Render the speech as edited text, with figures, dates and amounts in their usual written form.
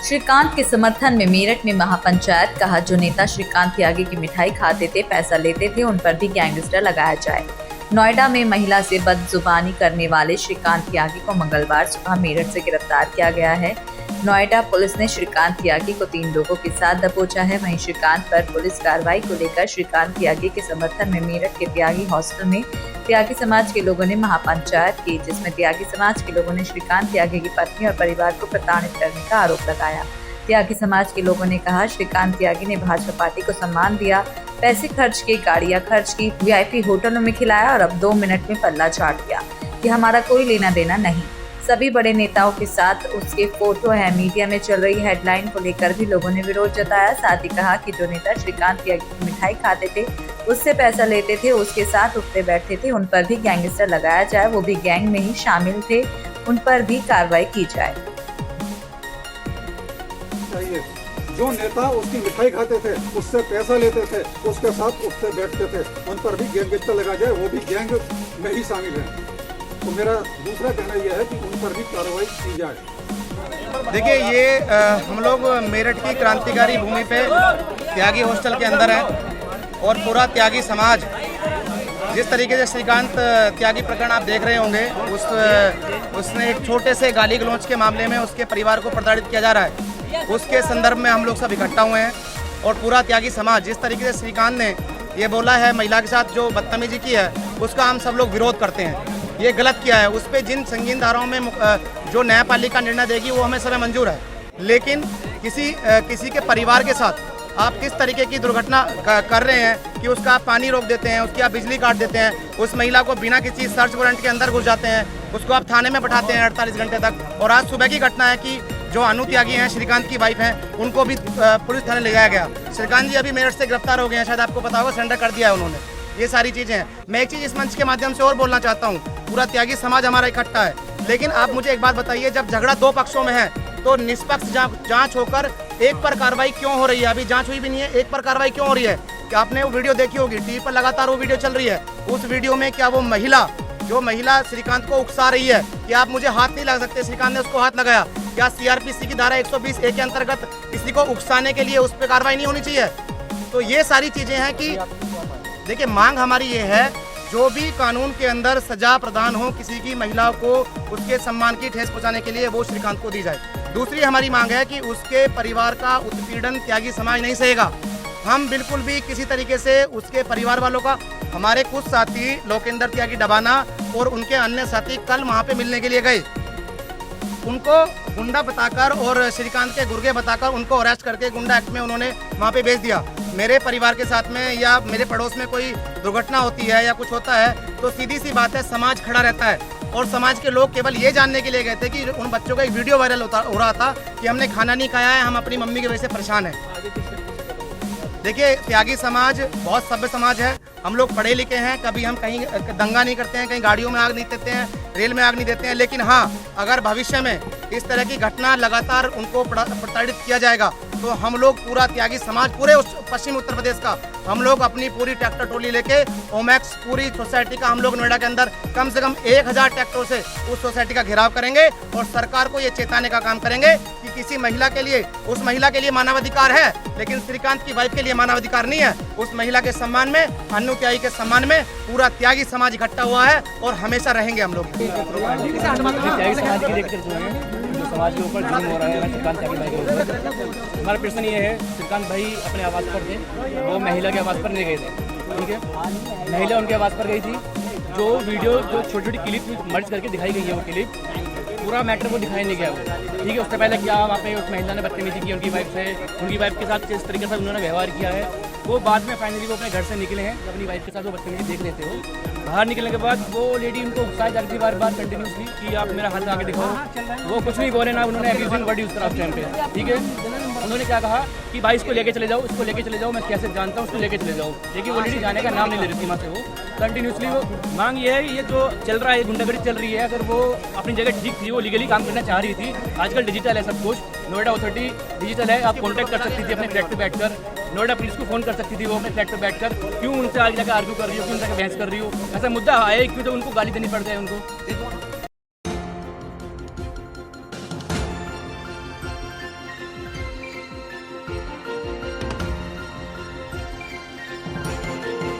श्रीकांत के समर्थन में मेरठ में महापंचायत, कहा जो नेता श्रीकांत त्यागी की मिठाई खाते थे, पैसा लेते थे, उन पर भी गैंगस्टर लगाया जाए। नोएडा में महिला से बदजुबानी करने वाले श्रीकांत त्यागी को मंगलवार सुबह मेरठ से गिरफ्तार किया गया है। नोएडा पुलिस ने श्रीकांत त्यागी को 3 लोगों के साथ दबोचा है। वहीं श्रीकांत पर पुलिस कार्रवाई को लेकर श्रीकांत त्यागी के समर्थन में मेरठ के त्यागी हॉस्टल में त्यागी समाज के लोगों ने महापंचायत की, जिसमें त्यागी समाज के लोगों ने श्रीकांत त्यागी की पत्नी और परिवार को प्रताड़ित करने का आरोप लगाया। त्यागी समाज के लोगों ने कहा, श्रीकांत त्यागी ने भाजपा पार्टी को सम्मान दिया, पैसे खर्च किए, गाड़ियां खर्च की, वीआईपी होटलों में खिलाया और अब 2 मिनट में पल्ला झाड़ दिया कि हमारा कोई लेना देना नहीं। सभी बड़े नेताओं के साथ उसके फोटो है। मीडिया में चल रही हेडलाइन को लेकर भी लोगों ने विरोध जताया। साथ ही कहा कि जो नेता श्रीकांत त्यागी की मिठाई खाते थे, उससे पैसा लेते थे, उसके साथ उठते बैठते थे, उन पर भी गैंगस्टर लगाया जाए। वो भी गैंग में ही शामिल थे, उन पर भी कार्रवाई की जाए। जो नेता उसकी मिठाई खाते थे, उससे पैसा लेते थे, उसके साथ उठते बैठते थे, उन पर भी गैंगस्टर लगाया जाए। वो भी गैंग में ही शामिल है। तो मेरा दूसरा कहना यह है कि उन पर भी कार्रवाई की जाए। देखिए, ये हम लोग मेरठ की क्रांतिकारी भूमि पे त्यागी हॉस्टल के अंदर हैं और पूरा त्यागी समाज, जिस तरीके से श्रीकांत त्यागी प्रकरण आप देख रहे होंगे, उसने एक छोटे से गाली गलौज के मामले में उसके परिवार को प्रताड़ित किया जा रहा है, उसके संदर्भ में हम लोग सब इकट्ठा हुए हैं। और पूरा त्यागी समाज, जिस तरीके से श्रीकांत ने ये बोला है, महिला के साथ जो बदतमीजी की है, उसका हम सब लोग विरोध करते हैं। ये गलत किया है। उस पर जिन संगीन धाराओं में जो न्यायपालिका निर्णय देगी वो हमें समय मंजूर है, लेकिन किसी के परिवार के साथ आप किस तरीके की दुर्घटना कर रहे हैं कि उसका आप पानी रोक देते हैं, उसकी आप बिजली काट देते हैं, उस महिला को बिना किसी सर्च वारंट के अंदर घुस जाते हैं, उसको आप थाने में बैठाते हैं 48 घंटे तक। और आज सुबह की घटना है कि जो अनु त्यागी हैं, श्रीकांत की वाइफ हैं, उनको भी पुलिस थाने ले जाया गया। श्रीकांत जी अभी मेरठ से गिरफ्तार हो गए हैं, शायद आपको पता होगा, सरेंडर कर दिया है उन्होंने। ये सारी चीज़ें हैं। मैं एक चीज़ इस मंच के माध्यम से और बोलना चाहता हूँ, पूरा त्यागी समाज हमारा इकट्ठा है, लेकिन आप मुझे एक बात बताइए, जब झगड़ा 2 पक्षों में है तो निष्पक्ष जांच होकर एक पर कार्रवाई क्यों हो रही है? अभी जांच हुई भी नहीं है, एक पर कार्रवाई क्यों हो रही है? क्या आपने वो वीडियो देखी होगी, टीवी पर लगातार वो वीडियो चल रही है। उस वीडियो में क्या वो महिला श्रीकांत को उकसा रही है कि आप मुझे हाथ नहीं लगा सकते, श्रीकांत ने उसको हाथ लगाया। क्या सीआरपीसी की धारा 120A के अंतर्गत किसी को उकसाने के लिए उस पर कार्रवाई नहीं होनी चाहिए? तो ये सारी चीजें हैं कि देखिए, मांग हमारी ये है, जो भी कानून के अंदर सजा प्रदान हो किसी की महिला को, उसके सम्मान की ठेस पहुंचाने के लिए, वो श्रीकांत को दी जाए। दूसरी हमारी मांग है कि उसके परिवार का उत्पीड़न त्यागी समाज नहीं सहेगा। हम बिल्कुल भी किसी तरीके से उसके परिवार वालों का, हमारे कुछ साथी लोकेंद्र त्यागी डबाना और उनके अन्य साथी कल वहाँ पे मिलने के लिए गए, उनको गुंडा बताकर और श्रीकांत के गुर्गे बताकर उनको अरेस्ट करके गुंडा एक्ट में उन्होंने वहाँ पे भेज दिया। मेरे परिवार के साथ में या मेरे पड़ोस में कोई दुर्घटना होती है या कुछ होता है तो सीधी सी बात है, समाज खड़ा रहता है। और समाज के लोग केवल ये जानने के लिए गए थे कि उन बच्चों का एक वीडियो वायरल हो रहा था कि हमने खाना नहीं खाया है, हम अपनी मम्मी की वजह से परेशान हैं। देखिए, त्यागी समाज बहुत सभ्य समाज है। हम लोग पढ़े लिखे हैं, कभी हम कहीं दंगा नहीं करते हैं, कहीं गाड़ियों में आग नहीं देते हैं, रेल में आग नहीं देते हैं। लेकिन हाँ, अगर भविष्य में इस तरह की घटना लगातार उनको प्रताड़ित किया जाएगा तो हम लोग पूरा त्यागी समाज, पूरे पश्चिम उत्तर प्रदेश का, हम लोग अपनी पूरी ट्रैक्टर टोली लेके ओमैक्स पूरी सोसाइटी का, हम लोग नोएडा के अंदर कम से कम 1000 ट्रैक्टरों से उस सोसाइटी का घेराव करेंगे और सरकार को ये चेताने का काम करेंगे कि किसी महिला के लिए, उस महिला के लिए मानवाधिकार है, लेकिन श्रीकांत की वाइफ के लिए मानवाधिकार नहीं है। उस महिला के सम्मान में, अनु त्यागी के सम्मान में पूरा त्यागी समाज इकट्ठा हुआ है और हमेशा रहेंगे हम लोग। समाज के ऊपर जुल्म हो रहा है श्रीकांत त्यागी भाई के ऊपर। हमारा प्रश्न ये है, श्रीकांत भाई अपने आवास पर थे, वो महिला के आवास पर नहीं गए थे, ठीक है, महिला उनके आवास पर गई थी। जो वीडियो, जो छोटी छोटी क्लिप मर्ज करके दिखाई गई है, वो क्लिप पूरा मैटर वो दिखाई नहीं गया वो, ठीक है। उससे पहले क्या वहाँ पे उस महिला ने बदतमीजी की उनकी वाइफ से, उनकी वाइफ के साथ जिस तरीके से उन्होंने व्यवहार किया है, वो बाद में फाइनली वो अपने घर से निकले हैं, अपनी वाइफ के साथ वो बदतमीजी देख लेते हो। बाहर निकलने के बाद वो लेडी उनको उकसाया जा रही थी बार बार कंटिन्यूसली कि आप मेरा हाथ आगे दिखाओ। वो कुछ नहीं बोले ना, उन्होंने एब्यूजिंग वर्ड यूज़ करा उस टाइम पे, ठीक है। उन्होंने क्या कहा कि भाई इसको लेके चले जाओ, इसको लेके चले जाओ, मैं कैसे जानता हूँ, उसको लेके चले जाओ। लेकिन वो लेडी जाने का नाम नहीं ले रही थी वहाँ से। वो कंटिन्यूसली वो मांग ये है, ये जो चल रहा है, गुंडागर्दी चल रही है, अगर वो अपनी जगह ठीक थी, वो लीगली काम करना चाह रही थी। आजकल डिजिटल है सब कुछ, नोएडा अथॉरिटी डिजिटल है, आप कॉन्टैक्ट कर सकती थी अपने फ्लैट पे बैठकर, नोएडा पुलिस को फोन कर सकती थी वो अपने फ्लैट पे बैठकर। क्यों उनसे आगे जाकर आर्ग्यू कर रही हो, क्यों उनसे बहस कर रही हो? ऐसा मुद्दा है, क्यों तो उनको गाली देनी पड़ता है उनको।